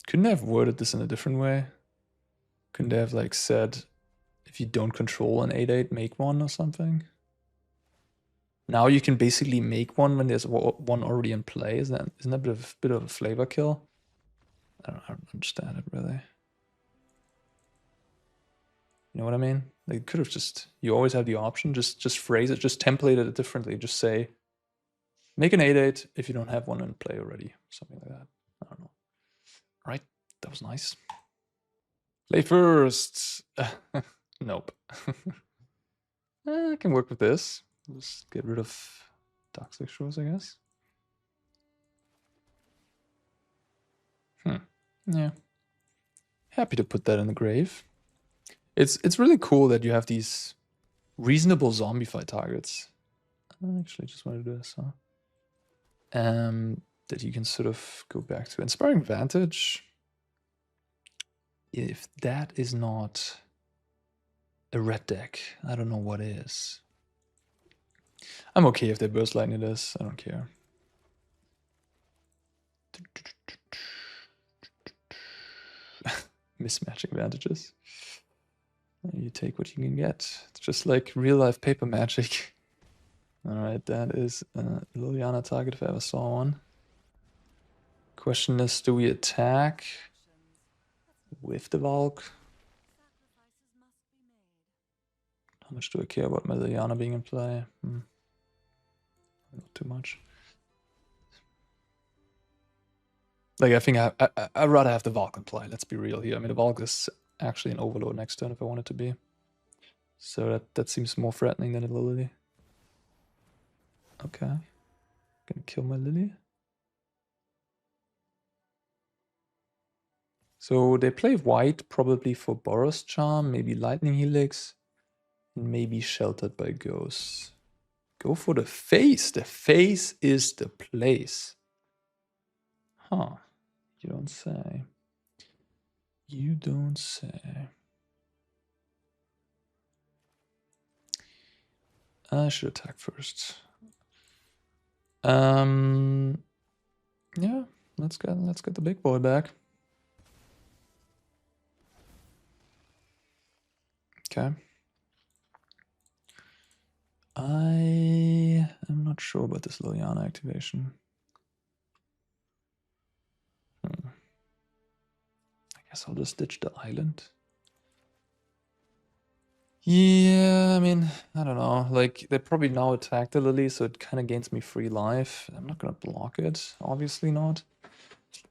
Couldn't they have worded this in a different way? Couldn't they have, like, said, if you don't control an 8/8, make one or something? Now you can basically make one when there's one already in play. Isn't that a bit of a flavor kill? I don't understand it, really. You know what I mean? They could have just... You always have the option. Just phrase it. Just template it differently. Just say, make an 8/8 if you don't have one in play already. Something like that. I don't know. All right. That was nice. Play first. Nope. I can work with this. Just get rid of Darkslick Shores, I guess. Yeah. Happy to put that in the grave. It's really cool that you have these reasonable Zombify targets. I actually just want to do this, huh? That you can sort of go back to. Inspiring Vantage. If that is not a red deck, I don't know what is. I'm okay if they burst lightning this. I don't care. Mismatching advantages. You take what you can get. It's just like real life paper magic. Alright, that is a Liliana target if I ever saw one. Question is, do we attack with the Valk? How much do I care about my Liliana being in play? Not too much. Like, I think I'd rather have the Vulcan play, let's be real here. I mean, the Vulcan is actually an Overlord next turn if I want it to be. So that seems more threatening than a Lily. Okay. Gonna kill my Lily. So they play white probably for Boros Charm, maybe Lightning Helix, and maybe Sheltered by Ghosts. Go for the face. The face is the place. Huh. You don't say. You don't say. I should attack first. Yeah, let's get the big boy back. Okay. I am not sure about this Liliana activation. I guess I'll just ditch the island. Yeah, I mean, I don't know. Like, they probably now attack the Lily, so it kind of gains me free life. I'm not gonna block it, obviously not.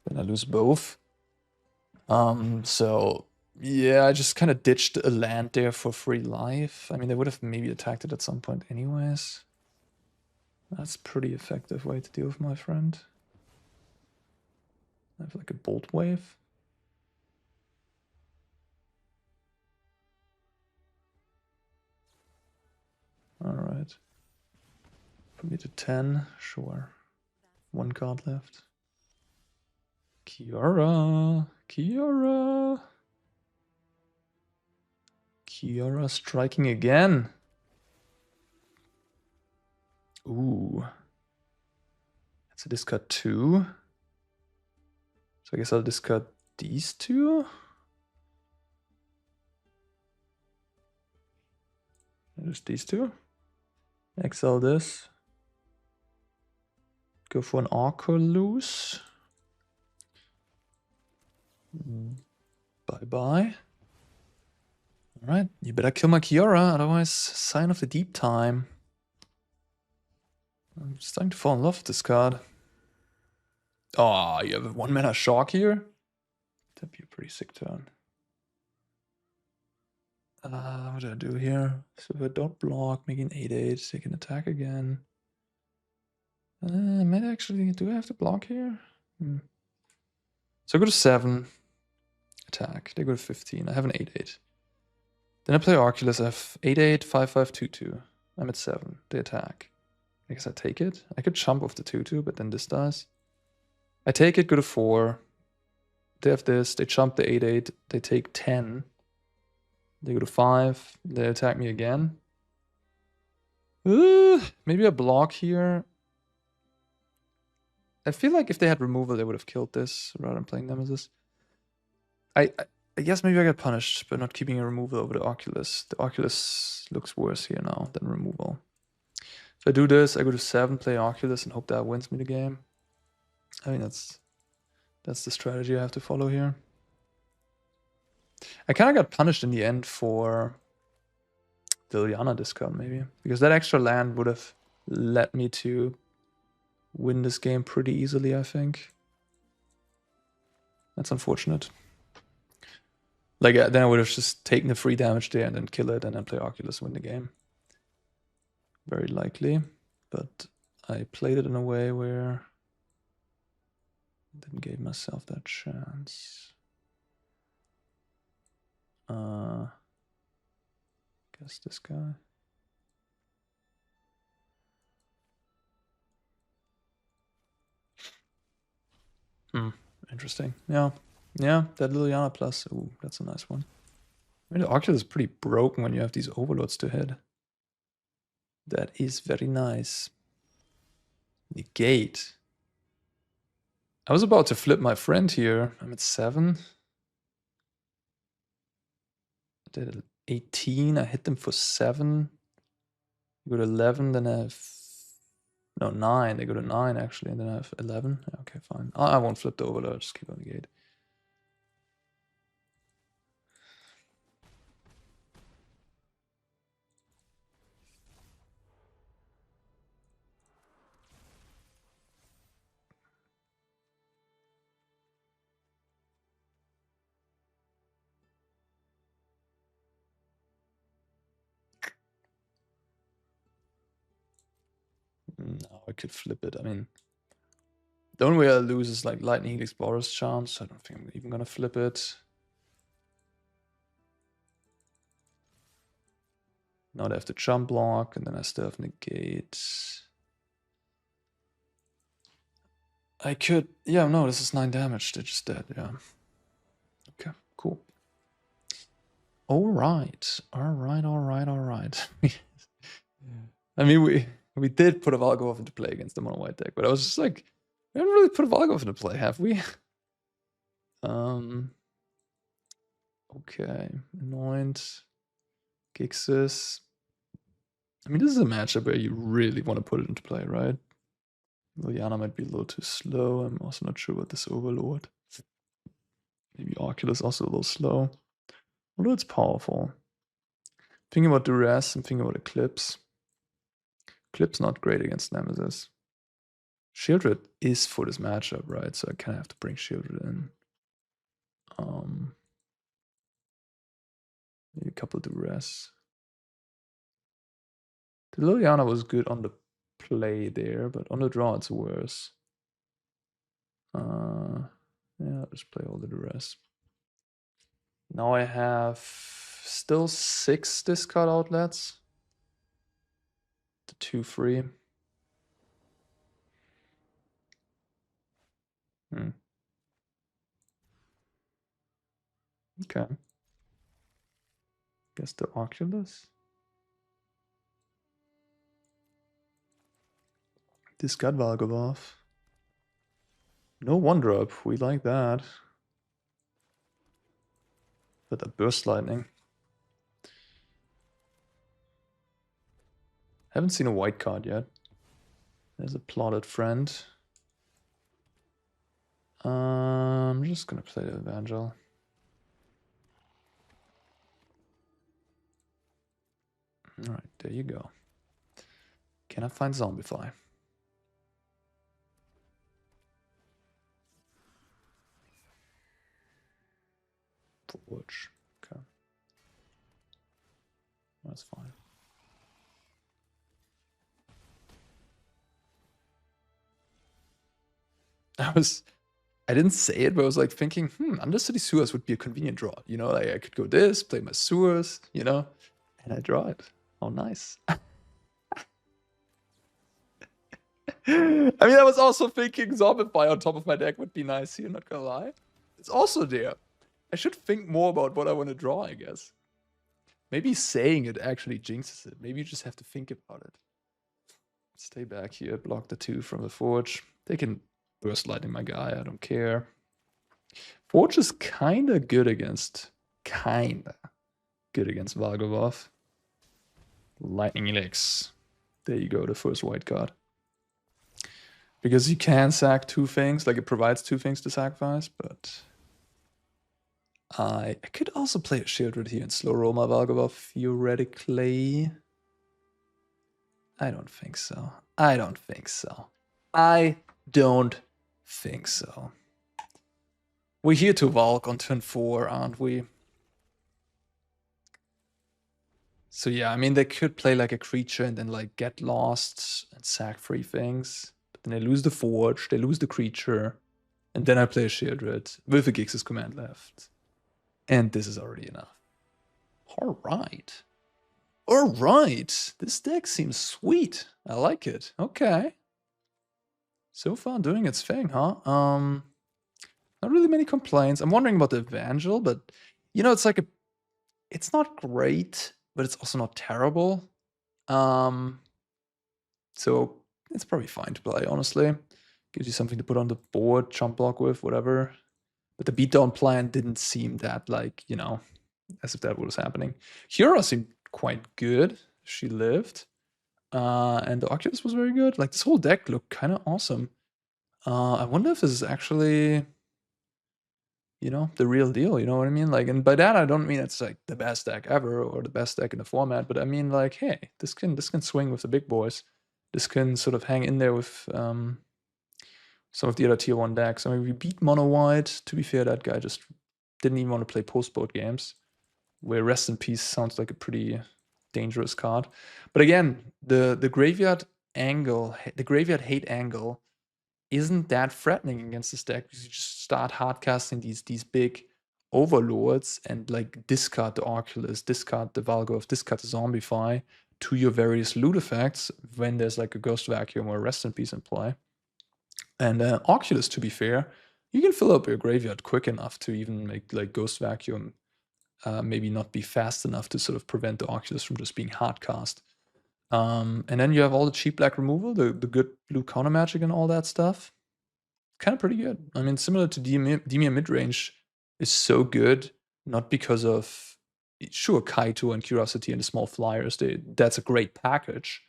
Then I lose both. So yeah, I just kind of ditched a land there for free life. I mean, they would have maybe attacked it at some point anyways. That's pretty effective way to deal with my friend. I have like a bolt wave. Alright. Put me to 10, sure. One card left. Kiora! Kiora! Kiora striking again. Ooh. That's a discard 2. So I guess I'll discard these 2. Just these 2. Exile this. Go for an Oculus. Bye-bye. Alright, you better kill my Kiora, otherwise sign of the deep time. I'm starting to fall in love with this card. Oh, you have a 1-mana shock here? That'd be a pretty sick turn. What do I do here? So if I don't block, make an 8/8, they can attack again. I might actually, do I have to block here? So I go to 7, attack. They go to 15. I have an 8/8. Then I play Oculus. I have 8/8, 5/5, 2/2. I'm at 7. They attack. I guess I take it. I could jump off the 2/2, but then this dies. I take it, go to 4. They have this. They jump the 8/8. They take 10. They go to 5. They attack me again. Maybe a block here. I feel like if they had removal, they would have killed this rather than playing Nemesis. I guess maybe I got punished by not keeping a removal over the Oculus. The Oculus looks worse here now than removal. If I do this, I go to 7, play Oculus, and hope that wins me the game. I mean, that's the strategy I have to follow here. I kind of got punished in the end for the Liliana discard, maybe. Because that extra land would have led me to win this game pretty easily, I think. That's unfortunate. Like, then I would have just taken the free damage there and then kill it and then play Oculus and win the game. Very likely. But I played it in a way where I didn't give myself that chance. Guess this guy. Interesting. Yeah. Yeah, that Liliana plus. Ooh, that's a nice one. I mean, the Oculus is pretty broken when you have these Overlords to hit. That is very nice. Negate. I was about to flip my friend here. I'm at 7. I did it 18. I hit them for 7. Go to 11, then I have... No, 9. They go to 9, actually, and then I have 11. Okay, fine. I won't flip the Overlord. I'll just keep on Negate. I could flip it. I mean, the only way I lose is like Lightning Helix Boros Charm, so I don't think I'm even gonna flip it. Now they have the jump block, and then I still have Negate. I could, yeah, no, this is 9 damage. They're just dead, yeah. Okay, cool. Alright. I mean, we did put a Valgavoth into play against the mono white deck, but I was just like, we haven't really put a Valgavoth into play, have we? Okay. Anoint. Gixis. I mean, this is a matchup where you really want to put it into play, right? Liliana might be a little too slow. I'm also not sure about this Overlord. Maybe Oculus also a little slow. Although it's powerful. Thinking about Duress, I'm thinking about Eclipse. Eclipse not great against Nemesis. Sheoldred is for this matchup, right? So I kind of have to bring Sheoldred in. Maybe a couple Duress. The Liliana was good on the play there, but on the draw it's worse. Yeah, I'll just play all the Duress. Now I have still 6 discard outlets. The 2 free. Okay. Guess the Oculus. Discard Valgavoth. No 1-drop. We like that. But a Burst Lightning. Haven't seen a white card yet. There's a Plotted Friend. I'm just gonna play the Evangel. Alright, there you go. Can I find Zombify? Forge. Okay. That's fine. I didn't say it, but I was like thinking, Undercity Sewers would be a convenient draw. You know, like I could go this, play my Sewers, you know, and I draw it. Oh, nice. I mean, I was also thinking Zombify on top of my deck would be nice here, not gonna lie. It's also there. I should think more about what I want to draw, I guess. Maybe saying it actually jinxes it. Maybe you just have to think about it. Stay back here, block the 2 from the Forge. They can Burst Lightning my guy, I don't care. Forge is kinda good against Valgavoth. Lightning Helix. There you go, the first white card. Because you can sack 2 things, like it provides 2 things to sacrifice, but I could also play a Sheoldred here and slow roll my Valgavoth theoretically. I don't think so. I don't think so. We're here to Valk on turn 4, aren't we? So yeah, I mean, they could play like a creature and then like get lost and sack 3 things. But then they lose the Forge, they lose the creature, and then I play a Sheoldred with a Gixis command left. And this is already enough. Alright. Alright. This deck seems sweet. I like it. Okay. So far doing its thing, huh? Not really many complaints. I'm wondering about the Evangel, but you know, it's like it's not great, but it's also not terrible. So it's probably fine to play, honestly. Gives you something to put on the board, jump block with, whatever. But the beatdown plan didn't seem that, like, you know, as if that was happening. Kiora seemed quite good. She lived. And the Oculus was very good. Like, this whole deck looked kind of awesome. I wonder if this is actually, you know, the real deal, you know what I mean? Like, and by that I don't mean it's like the best deck ever or the best deck in the format, but I mean like, hey, this can swing with the big boys. This can sort of hang in there with some of the other tier 1 decks. I mean, we beat Mono White. To be fair, that guy just didn't even want to play post-board games, where Rest in Peace sounds like a pretty dangerous card. But again, the graveyard angle, the graveyard hate angle, isn't that threatening against this deck because you just start hardcasting these big overlords and like discard the Oculus, discard the Valgavoth, discard the Zombify to your various loot effects when there's like a Ghost Vacuum or a Rest in Peace in play. And Oculus, to be fair, you can fill up your graveyard quick enough to even make like Ghost Vacuum maybe not be fast enough to sort of prevent the Oculus from just being hardcast. And then you have all the cheap black removal, the good blue counter magic and all that stuff. Kind of pretty good. I mean, similar to Dimir midrange is so good, not because of, sure, Kaito and Curiosity and the small flyers, that's a great package.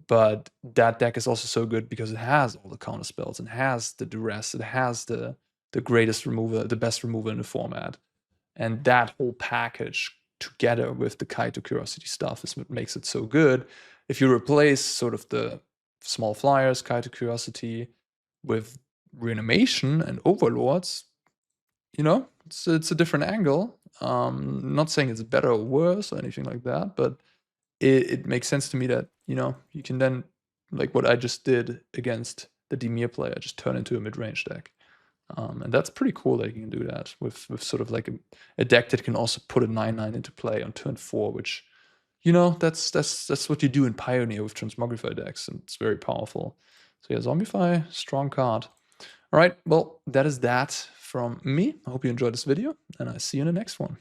But that deck is also so good because it has all the counter spells and has the Duress, it has the greatest remover, the best remover in the format. And that whole package together with the Kaito Curiosity stuff is what makes it so good. If you replace sort of the small flyers, Kaito Curiosity, with Reanimation and Overlords, you know, it's a different angle. Not saying it's better or worse or anything like that, but it makes sense to me that, you know, you can then, like what I just did against the Dimir player, just turn into a mid-range deck. And that's pretty cool that you can do that with sort of like a deck that can also put a 9/9 into play on turn 4, which, you know, that's what you do in Pioneer with Transmogrify decks, and it's very powerful. So yeah, Zombify, strong card. All right, well, that is that from me. I hope you enjoyed this video, and I see you in the next one.